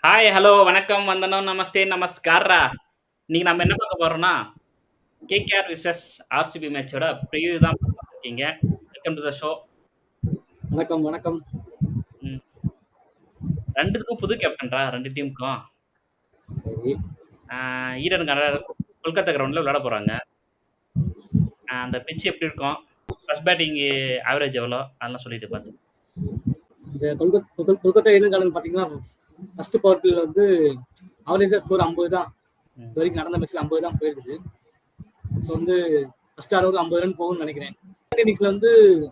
Hi, hello, வணக்கம், வந்தனம், நமஸ்தே, நமஸ்கார்ரா. இன்னைக்கு நம்ம என்ன பார்க்க போறோம்னா, கேகேஆர் விசஸ் ஆர்சிபி மேட்சோட ப்ரிவ்யூ தான் பார்க்க இருக்கீங்க. Welcome to the show. வணக்கம் வணக்கம். ம். 2த்துக்கும் புது கேப்டன்ரா 2 டீமுக்கும். சரி. ஈடன் கொல்கத்தா கிரவுண்ட்ல விளையாட போறாங்க. அந்த பிட்ச் எப்படி இருக்கும்? ஃபர்ஸ்ட் பேட்டிங் ஆவரேஜ் எவ்வளோ? அதெல்லாம் சொல்லிட்டு பார்த்து. இந்த கொல்கத்தா ஈடன் கார்டன் பார்த்தீங்கன்னா ஃபர்ஸ்ட் பவர் பிளேல வந்து அவரேஜா ஸ்கோர் 50 தான். இது வரைக்கும் நடந்த மேட்ச்ல 50 தான் போயிருக்குது. ஸோ வந்து ஃபர்ஸ்ட் ஆர் ஒரு 50 ரன் போகும்னு நினைக்கிறேன். செகண்ட் இன்னிங்ஸ்ல வந்து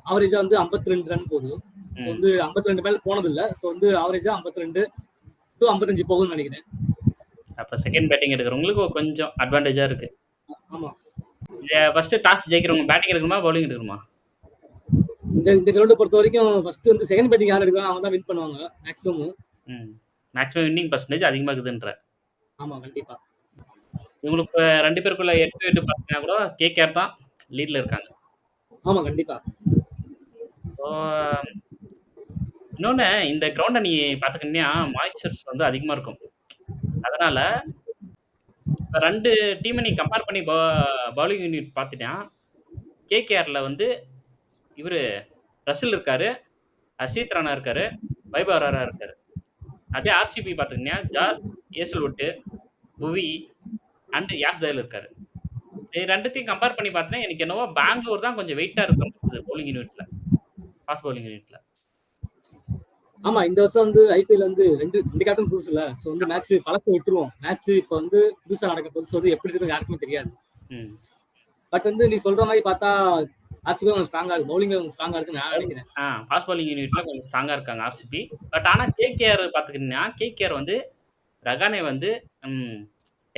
அவரேஜா வந்து 52 ரன் போகுது. ஸோ வந்து 52 மேல போனது இல்லை. ஸோ வந்து அவரேஜா 52 டு 55 போகும்னு நினைக்கிறேன். அப்போ செகண்ட் பேட்டிங் எடுக்கிறவங்களுக்கு கொஞ்சம் அட்வான்டேஜா இருக்கு. ஆமா. ஃபர்ஸ்ட் டாஸ் ஜெயிக்கிறவங்க பேட்டிங் எடுக்கணுமா பவுலிங் எடுக்கணுமா? இந்த கிரவுண்டை பொறுத்த வரைக்கும் ஃபர்ஸ்ட் வந்து செகண்ட் பேட்டிங் யார் எடுக்கலாம் அவங்க தான் வின் பண்ணுவாங்க மேக்ஸிமம். மேக்ஸிமம் வின்னிங் பர்சன்டேஜ் அதிகமாக இருக்குதுன்ற. ஆமா கண்டிப்பா. இவங்களுக்கு 2 பேருக்குள்ள 8 பார்த்தீங்கன்னா கூட கேகேஆர் தான் லீட்ல இருக்காங்க. ஆமா கண்டிப்பா. இன்னொன்னு இந்த கிரவுண்டை நீ பார்த்துக்கிட்டீங்கன்னா மாய்ச்சர்ஸ் வந்து அதிகமாக இருக்கும். அதனால இப்போ 2 டீமை நீ கம்பேர் பண்ணி பவுலிங் யூனிட் பார்த்துட்டா கேகேஆர்ல வந்து இவர் ரசில் இருக்காரு, ஹர்ஷித் ராணா இருக்காரு, வைபவ் அரோரா இருக்காரு. அதே ஆர்சிபி பார்த்துக்கிட்டீங்கன்னா ஏசல்வுட்டு, புவி அண்ட் யாஸ் தயல் இருக்காரு. இது 2த்தையும் கம்பேர் பண்ணி பார்த்தீங்கன்னா எனக்கு என்னவோ பெங்களூர் தான் கொஞ்சம் வெயிட்டா இருக்கும் பவுலிங் யூனிட்ல, ஃபாஸ்ட் பவுலிங் யூனிட்ல. ஆமா இந்த வருஷம் வந்து ஐபிஎல் வந்து ரெண்டு கேப்டன் புதுசு இல்ல. ஸோ வந்து மேட்ச் பழக்கம் விட்டுருவோம். மேட்ச் இப்போ வந்து புதுசா நடக்க போது வந்து எப்படி இருக்கும் யாருக்குமே தெரியாது. பட் வந்து நீ சொல்ற மாதிரி பார்த்தா ஆர்சிபி கொஞ்சம் ஸ்ட்ராங்கா இருக்கு, பவுலிங் கொஞ்சம் ஸ்ட்ராங்கா இருக்குன்னு நான் நினைக்கிறேன். ஃபாஸ்ட் பவுலிங் யூனிட்ல கொஞ்சம் ஸ்ட்ராங்கா இருக்காங்க ஆர்சிபி. பட் ஆனா கேகேஆர் பார்த்துக்கிட்டீங்கன்னா கேகேஆர் வந்து ரகானே வந்து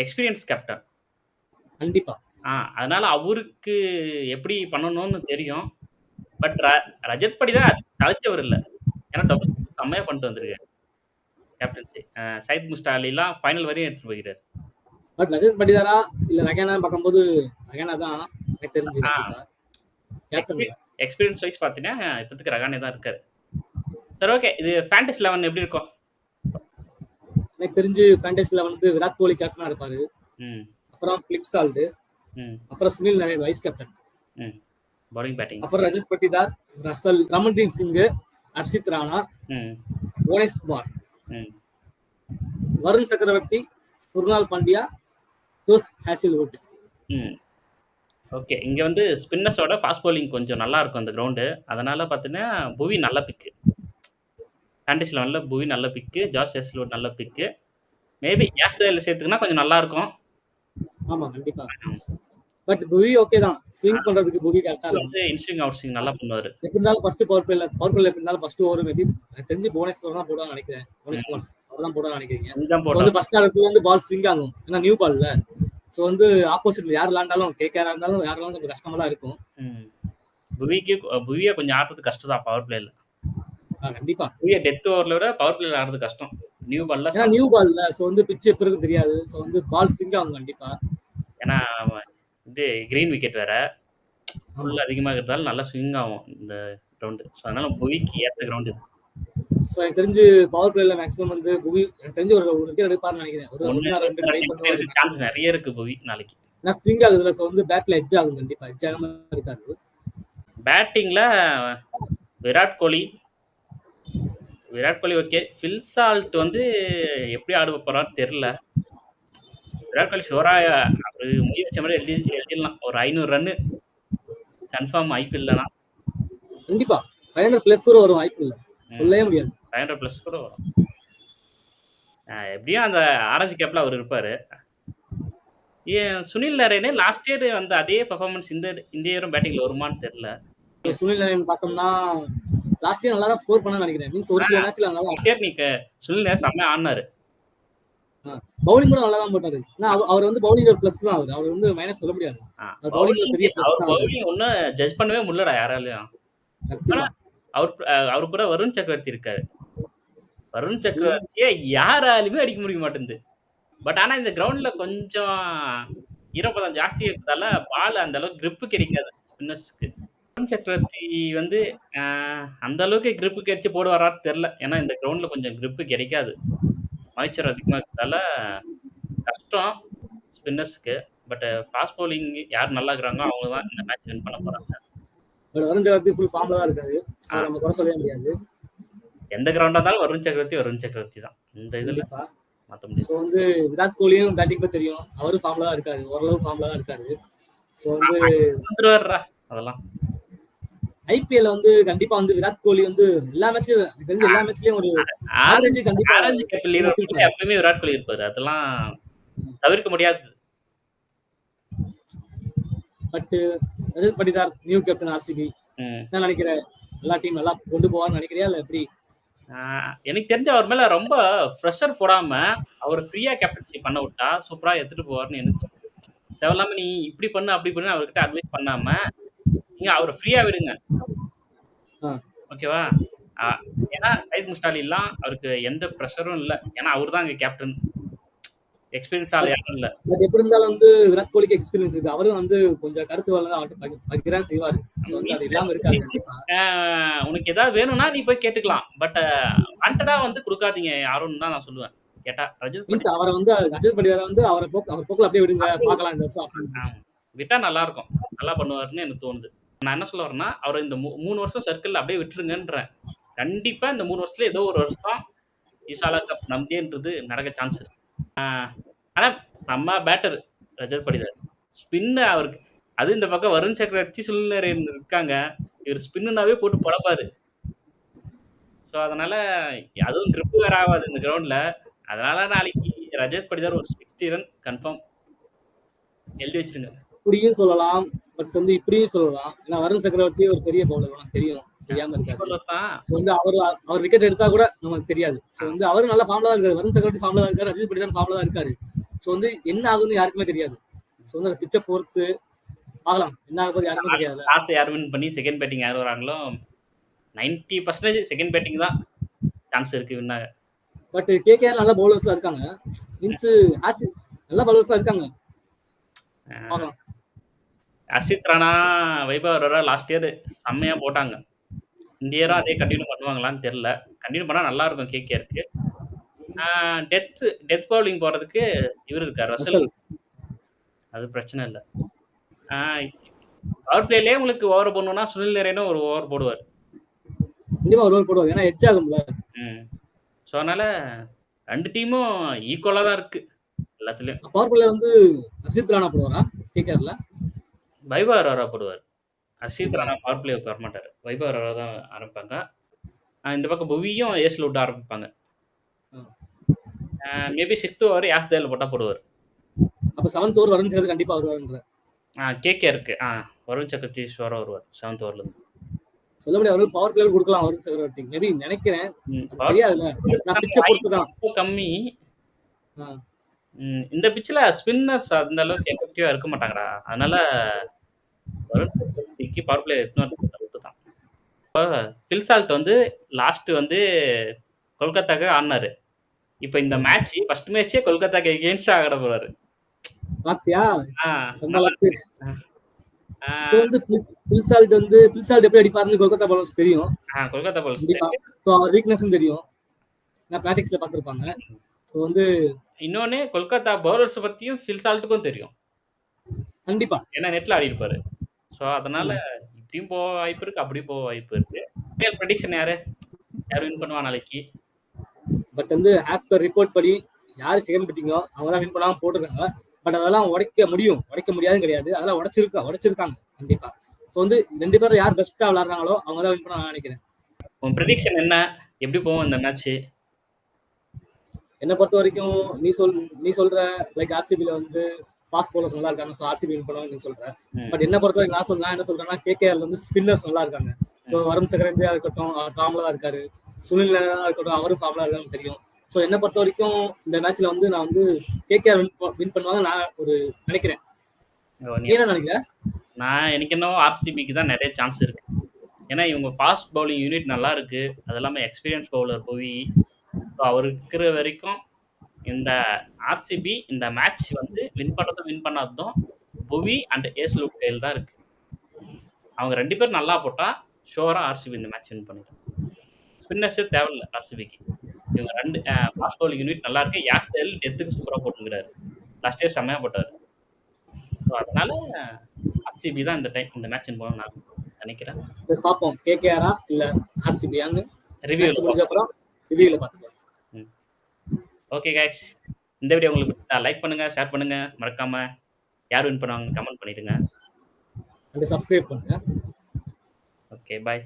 எக்ஸ்பீரியன்ஸ் கேப்டன் கண்டிப்பா. அதனால அவருக்கு எப்படி பண்ணணும்னு தெரியும். பட் ரஜத் படி தான் சளைச்சவர் இல்லை. ஏன்னா டபுள் செம்மையா பண்ணிட்டு வந்திருக்காரு கேப்டன்சி. சயித் முஸ்டாலிலாம் ஃபைனல் வரையும் எடுத்துட்டு போகிறார். பட் ரஜத் படிதாரா இல்ல ரகானா பார்க்கும்போது ரகானா தான் எனக்கு தெரிஞ்சு எக்ஸ்பீரியன்ஸ் வைஸ் பார்த்தீங்கன்னா இப்போதைக்கு ரகானே தான் இருக்காரு. சரி, ஓகே. இது ஃபேண்டசி 11 எப்படி இருக்கும்? எனக்கு தெரிஞ்சு ஃபேண்டசி 11 வந்து விராட் கோலி கேப்டனா இருப்பாரு. அப்புறம் பிலிப் சால்ட், அப்புறம் Sunil Narine vice captain, bowling batting, அப்புறம் ரஜத் பட்டிதார், ரசல், ரமன்தீப் சிங், ஹர்ஷித் ராணா, புவனேஷ் Kumar, Varun Chakravarthy, Krunal Pandya, Josh Hazlewood. Okay. இங்கே வந்து ஸ்பின்னர்ஸோட ஃபாஸ்ட் பவுலிங் கொஞ்சம் நல்லா இருக்கும் அந்த கிரவுண்டு. அதனால பார்த்தீங்கன்னா புவி நல்ல பிக்கு. ஃபேண்டசி 11ல் புவி நல்ல பிக்கு, ஜாஸ் ஹேசில்வுட் நல்ல பிக்கு. மேபி யாஸ் தயல் சேர்த்துக்குன்னா கொஞ்சம் நல்லா இருக்கும். ஆமா கண்டிப்பா. பட் புவி ஓகே தான், ஸ்விங் பண்றதுக்கு புவி கரெக்டா வந்து இன்ஸ்விங் அவுட் ஸ்விங் நல்லா பண்ணுவாரு. எப்படி இருந்தாலும் ஃபர்ஸ்ட் பவர் பிளேல எப்படி இருந்தாலும் ஃபர்ஸ்ட் ஓவர் மேபி எனக்கு தெரிஞ்சு புவனேஸ்வர் தான் போடுவாங்க நினைக்கிறேன். புவனேஷ் குமார் அவர் தான் போடுவாங்க நினைக்கிறீங்க. வந்து ஃபர்ஸ்ட் ஆர்டர்ல வந்து பால் ஸ்விங் ஆகும், ஏன்னா நியூ பால்ல. ஸோ வந்து ஆப்போசிட்ல யார் விளாண்டாலும் கேகேஆர் இருந்தாலும் யாரெல்லாம் கொஞ்சம் கஷ்டமா தான் இருக்கும். புவியை கொஞ்சம் ஆடுறது கஷ்டம் தான் பவர் பிளேல. கண்டிப்பா புவியை டெத் ஓவர்ல விட பவர் பிளேல ஆடுறது கஷ்டம் நியூ பால்ல. ஏன்னா நியூ பால்ல ஸோ வந்து பிட்ச் எப்படி இருக்கு தெரியாது. ஸோ வந்து பால் ஸ்விங் ஆகும் கண்டிப்பா. ஏன்னா இது கிரீன் விக்கெட் வேற ஃபுல் அதிகமாக இருக்கிறதால நல்லா ஸ்விங் ஆகும் இந்த கிரவுண்டு. ஸோ அதனால புவிக்கு ஏற்ற கிரவுண்ட் இது. ஸோ எனக்கு தெரிஞ்சு பவர் பிளேல மேக்ஸிமம் வந்து புவி எனக்கு தெரிஞ்சு ஒரு விக்கெட் எடுப்பாருன்னு நினைக்கிறேன். ஒரு 2 சான்ஸ் நிறைய இருக்கு புவி நாளைக்கு. ஏன்னா ஸ்விங் ஆகுதுல. ஸோ வந்து பேட்ல எட்ஜ் ஆகும் கண்டிப்பா. எட்ஜ் ஆகாம இருக்காது. பேட்டிங்ல Virat Kohli okay. Phil Salt வந்து எப்படி ஆடுவ போறான்னு தெரியல. விராட் கோலி ஷோரா அவரு முயற்சி வச்ச மாதிரி எழுதிடலாம். ஒரு 500 ரன்னு கன்ஃபார்ம் ஐபிஎல் தான். கண்டிப்பா 500 பிளஸ் கூட வரும் ஐபிஎல், சொல்லவே முடியாது. 500 பிளஸ் கூட வரும். எப்படியும் அந்த ஆரஞ்சு கேப்ல அவர் இருப்பாரு. சுனில் நரேனே லாஸ்ட் இயர் வந்து அதே பெர்ஃபார்மன்ஸ் இந்த இயரும் பேட்டிங்ல வருமான்னு தெரியல. சுனில் நரேன் பார்த்தோம்னா லாஸ்ட் இயர் நல்லா தான் ஸ்கோர் பண்ண நினைக்கிறேன். மீன்ஸ் ஒரு சில மேட்ச்ல நல்லா சுனில் நரேன் செம்மையா ஆடினாரு. பவுலிங் கூட நல்லா தான் போட்டாரு. அவர் வந்து பவுலிங் ஒரு பிளஸ் தான். அவர் வந்து மைனஸ் சொல்ல முடியாது. பவுலிங் பெரிய பிளஸ் தான். பவுலிங் ஒன்னும் ஜட்ஜ் பண்ணவே முடியலடா யாராலையும். அவர் கூட வருண் சக்கரவர்த்தி இருக்காரு. வருண் சக்கரவர்த்தியை யாராலுமே அடிக்க முடிய மாட்டேங்குது. பட் ஆனா இந்த கிரவுண்ட்ல கொஞ்சம் ஈரப்பதம் ஜாஸ்தி இருக்கிறதால பால் அந்த அளவுக்கு கிரிப்பு கிடைக்காது ஸ்பின்னர்ஸ்க்கு. வருண் சக்கரவர்த்தி வந்து அந்த அளவுக்கு கிரிப்பு கிடைச்சி போடுவாரான்னு தெரியல. ஏன்னா இந்த கிரவுண்ட்ல கொஞ்சம் கிரிப்பு கிடைக்காது. மாய்ச்சர் அதிகமா இருக்கிறதால கஷ்டம் ஸ்பின்னர்ஸ்க்கு. பட் ஃபாஸ்ட் பவுலிங் யார் நல்லா இருக்கிறாங்களோ அவங்க தான் இந்த மேட்ச் வின் பண்ண போறாங்க. பட் வருண் சக்கரவர்த்தி ஃபுல் ஃபார்ம்ல தான் இருக்காரு. ஆ, நம்ம குறை சொல்லவே முடியாது. எந்த கிரவுண்டா இருந்தாலும் வருண் சக்கரவர்த்தி தான். இந்த இதுல கண்டிப்பா. மாத்த முடியாது. ஸோ வந்து விராட் கோலியும் பேட்டிங் பத்தி தெரியும். அவரும் ஃபார்ம்ல தான் இருக்காரு. ஓரளவு ஃபார்ம்ல தான் இருக்காரு. ஸோ வந்து வந்துருவாருடா அதெல்லாம். ஐபிஎல் வந்து கண்டிப்பா வந்து விராட் கோலி வந்து எல்லா மேட்ச்லயும் ஒரு ஆவரேஜ் கண்டிப்பா ஆரஞ்சு கேப் லீடர் எப்பவுமே விராட் கோலி இருப்பாரு. அதெல்லாம் தவிர்க்க முடியாது. But Rajat Patidar new captain RCB என்ன நினைக்கிற? எல்லா டீம் நல்லா கொண்டு போவார்னு நினைக்கிறியா இல்ல எப்படி? எனக்கு தெரிஞ்ச அவர் மேல ரொம்ப ப்ரெஷர் போடாம அவர் ஃப்ரீயா கேப்டன்சி பண்ண விட்டா சூப்பரா எடுத்துட்டு போவார்னு எனக்கு தோணுது. தேவையில்லாம நீ இப்படி பண்ணு அப்படி பண்ணு அவர்கிட்ட அட்வைஸ் பண்ணாம நீங்க அவரை ஃப்ரீயா விடுங்க. ஓகேவா? ஏன்னா சையத் முஸ்டாலிலாம் அவருக்கு எந்த ப்ரெஷரும் இல்லை. ஏன்னா அவர் தான் அங்க கேப்டன். எக்ஸ்பீரியன்ஸ் ஆள் யாரும் இல்ல. பட் எப்படி இருந்தாலும் வந்து விராட் கோலிக்கு எக்ஸ்பீரியன்ஸ் இருக்கு. அவரும் வந்து கொஞ்சம் கருத்து வரல அவர்கிட்ட பகிரா செய்வாரு. அது இல்லாம இருக்காது. உனக்கு ஏதாவது வேணும்னா நீ போய் கேட்டுக்கலாம். பட் வாண்டடா வந்து கொடுக்காதீங்க யாரும் தான் நான் சொல்லுவேன். கேட்டா ரஜத் அவரை வந்து ரஜத் படிதாரை வந்து அவர் போக்குல அப்படியே விடுங்க பார்க்கலாம் இந்த வருஷம். விட்டா நல்லா இருக்கும். நல்லா பண்ணுவாருன்னு எனக்கு தோணுது. நான் என்ன சொல்ல வரேன்னா அவர் இந்த 3 வருஷம் சர்க்கிள் அப்படியே விட்டுருங்கன்றேன். கண்டிப்பா இந்த 3 வருஷத்துல ஏதோ ஒரு வருஷம் ஈசாலா கப் நம்தேன்றது நடக்க சான்ஸ் இருக்கு. ஆனா செம்ம பேட்டர் ரஜத் படிதார். ஸ்பின்னு அவருக்கு அது இந்த பக்கம் வருண் சக்கரவர்த்தி சுனில் இருக்காங்க. இவர் ஸ்பின்னுனாவே போட்டு பழப்பாரு. ஸோ அதனால அதுவும் கிரிப் வேற ஆகாது இந்த கிரவுண்ட்ல. அதனால நாளைக்கு ரஜத் படிதார் ஒரு 60 ரன் கன்ஃபார்ம் எழுதி வச்சிருங்க. இப்படியும் சொல்லலாம். பட் வந்து இப்படியும் சொல்லலாம். ஏன்னா வருண் சக்கரவர்த்தி ஒரு பெரிய பவுலர் உனக்கு தெரியும். தெரியாம இருக்காரு. வந்து அவர் விக்கெட் எடுத்தா கூட நமக்கு தெரியாது. ஸோ வந்து அவரும் நல்ல ஃபார்ம்ல தான் இருக்காரு. வருண் சக்கரவர்த்தி ஃபார்ம்ல தான் இருக்காரு. ரஜத் படிதார் ஃபார்ம்ல தான் இருக்காரு. ஸோ வந்து என்ன ஆகுதுன்னு யாருக்குமே தெரியாது. ஸோ வந்து அந்த பிச்சை பொறுத்து பார்க்கலாம். என்ன ஆகுது யாருக்குமே தெரியாது. ஆசை யார் வின் பண்ணி செகண்ட் பேட்டிங் யார் வராங்களோ 90% செகண்ட் பேட்டிங் தான் சான்ஸ் இருக்கு வின்னாக. பட் கேகேஆர் நல்ல பவுலர்ஸ்லாம் இருக்காங்க. மீன்ஸ் நல்ல பவுலர்ஸ்லாம் இருக்காங்க. அர்ஷித் ராணா, வைபவ் அரோரா லாஸ்ட் இயர் செம்மையா போட்டாங்க. இந்த இயரும் அதே கண்டினியூ பண்ணுவாங்களான்னு தெரியல. கண்டினியூ பண்ணா நல்லா இருக்கும் கேகேஆருக்கு. டெத் பவுலிங் போறதுக்கு இவர் இருக்கார் ரசல். அது பிரச்சனை இல்லை. பவர் பிளேலயே உங்களுக்கு ஓவர் போடணும்னா சுனில் நரேனும் ஒரு ஓவர் போடுவார். கண்டிப்பா ஒரு ஓவர் போடுவார். ஏன்னா எட்ஜ் ஆகும்ல. ஸோ அதனால 2 டீமும் ஈக்குவலா தான் இருக்கு எல்லாத்துலயும். பவர் பிளே வந்து அர்ஷித் ராணா போடுவாரா கேகேஆர்ல? வைபவ் அரோரா போடுவார். அர்ஷித் ராணா பவர் பிளேவுக்கு வரமாட்டாரு. வைபவ் அரோரா தான் ஆரம்பிப்பாங்க. இந்த பக்கம் புவியும் ஏஸ்ல விட்டு ஆரம்பிப்பாங்க. மேபி 6th ஓவர் யாஸ் தேல் போட்டா போடுவார். அப்ப 7th ஓவர் வருண் சக்கரவர்த்தி கண்டிப்பா வருவாருன்ற. கேகேஆருக்கு வருண் சக்கரவர்த்தி ஷோரா வருவார் 7th ஓவர்ல இருந்து. சொல்ல முடியாது. அவருக்கு பவர் பிளேயர் கொடுக்கலாம் வருண் சக்கரவர்த்தி. மேபி நினைக்கிறேன். தெரியாதுல. நான் பிச்சை பொறுத்து தான். கம்மி. இந்த பிட்ச்ல ஸ்பின்னர்ஸ் அந்த அளவுக்கு எஃபெக்டிவா இருக்க மாட்டாங்கடா. அதனால வருண் சக்கரவர்த்திக்கு பவர் பிளே எடுத்து தான். ஃபில் சால்ட் வந்து லாஸ்ட் வந்து கொல்கத்தாக்கு ஆடினாரு. இப்போ இந்த மேட்ச் ஃபர்ஸ்ட் மேட்சே கொல்கத்தாக்கு எகெயின்ஸ்டா ஆட போறாரு. பாத்தியா? சோ வந்து ஃபில் சால்ட் எப்படி அடிப்பாருன்னு கொல்கத்தா பவுலர்ஸ் தெரியும். கொல்கத்தா பவுலர்ஸ் சோ அவர் வீக்னஸ் தெரியும். நான் பிராக்டிஸ்ல பார்த்திருப்பாங்க. சோ வந்து இன்னொன்னு கொல்கத்தா பவுலர்ஸ் பத்தியும் ஃபில் சால்ட்டுக்கும் தெரியும். கண்டிப்பா. ஏன்னா நெட்ல ஆடி இருப்பாரு. சோ அதனால இப்படியும் போக வாய்ப்பு இருக்கு, அப்படியும் போக வாய்ப்பு இருக்கு. ப்ரெடிக்ஷன் யார் வின் பண்ணுவா நாளைக்கு? பட் வந்து ஆஸ் பர் ரிப்போர்ட் படி யார் செகண்ட் பேட்டிங்கோ அவங்க தான் வின் பண்ணாம போட்டுருக்காங்க. பட் அதெல்லாம் உடைக்க முடியாதுன்னு கிடையாது. அதெல்லாம் உடைச்சிருக்காங்க கண்டிப்பா. ஸோ வந்து 2 பேரும் யார் பெஸ்டா விளையாடுறாங்களோ அவங்க தான் வின் பண்ண நான் நினைக்கிறேன். உன் ப்ரெடிக்ஷன் என்ன? எப்படி போகும் இந்த மேட்ச்? என்ன பொறுத்த வரைக்கும் நீ சொல்ற லைக் ஆர்சிபில வந்து ஃபாஸ்ட் பவுலர்ஸ் நல்லா இருக்காங்க. ஸோ ஆர்சிபி வின் பண்ணுவாங்க நீ சொல்ற. பட் என்ன பொறுத்த வரைக்கும் நான் என்ன சொல்றேன்னா கேகேஆர்ல வந்து ஸ்பின்னர்ஸ் நல்லா இருக்காங்க. ஸோ வருண் சக்கரவர்த்தியா இருக்கட்டும் அவர் ஃபார்ம்ல தான் இருக்காரு. சுனில் நரேனா இருக்கட்டும் அவரும் ஃபார்ம்ல இருக்கான்னு தெரியும். ஸோ என்ன பொறுத்த வரைக்கும் இந்த மேட்ச்ல வந்து நான் வந்து கேகேஆர் வின் பண்ணுவாங்க நான் ஒரு நினைக்கிறேன். என்ன நினைக்கிறேன்? எனக்கு இன்னும் ஆர்சிபிக்கு தான் நிறைய சான்ஸ் இருக்கு. ஏன்னா இவங்க ஃபாஸ்ட் பவுலிங் யூனிட் நல்லா இருக்கு. அது இல்லாமல் எக்ஸ்பீரியன்ஸ் பவுலர் புவி. ஸோ அவர் இருக்கிற வரைக்கும் இந்த ஆர்சிபி இந்த மேட்ச் வந்து வின் பண்ணாததும் புவி அண்ட் ஏஸ் லுட்டேல் தான் இருக்கு. அவங்க 2 பேரும் நல்லா போட்டா ஷோரா ஆர்சிபி இந்த மேட்ச் வின் பண்ணிடும். ஸ்பின்னர்ஸே தேவையில்லை ஆர்சிபிக்கு. இவங்க 2 ஃபாஸ்ட் பவுலிங் யூனிட் நல்லா இருக்கு. யாஸ்டல் டெத்துக்கு சூப்பரா போட்டுருக்காரு. லாஸ்ட் இயர் செம்மையா போட்டாரு. ஸோ அதனால ஆர்சிபி தான் இந்த மேட்ச் வின் பண்ணும்னு நான் நினைக்கிறேன். சரி, பார்ப்போம் கேகேஆரா இல்ல ஆர்சிபியான்னு ரிவ்யூல மேட்ச் முடிஞ்ச அப்புறம் ரிவ்யூல பார்த்துக்கலாம். ஓகே கைஸ், இந்த வீடியோ உங்களுக்கு பிடிச்சா லைக் பண்ணுங்க, ஷேர் பண்ணுங்க, மறக்காம யார் வின் பண்ணுவாங்கன்னு கமெண்ட் பண்ணிடுங்க. அண்ட் சப்ஸ்கிரைப் பண்ணுங்க. ஓகே, பாய்.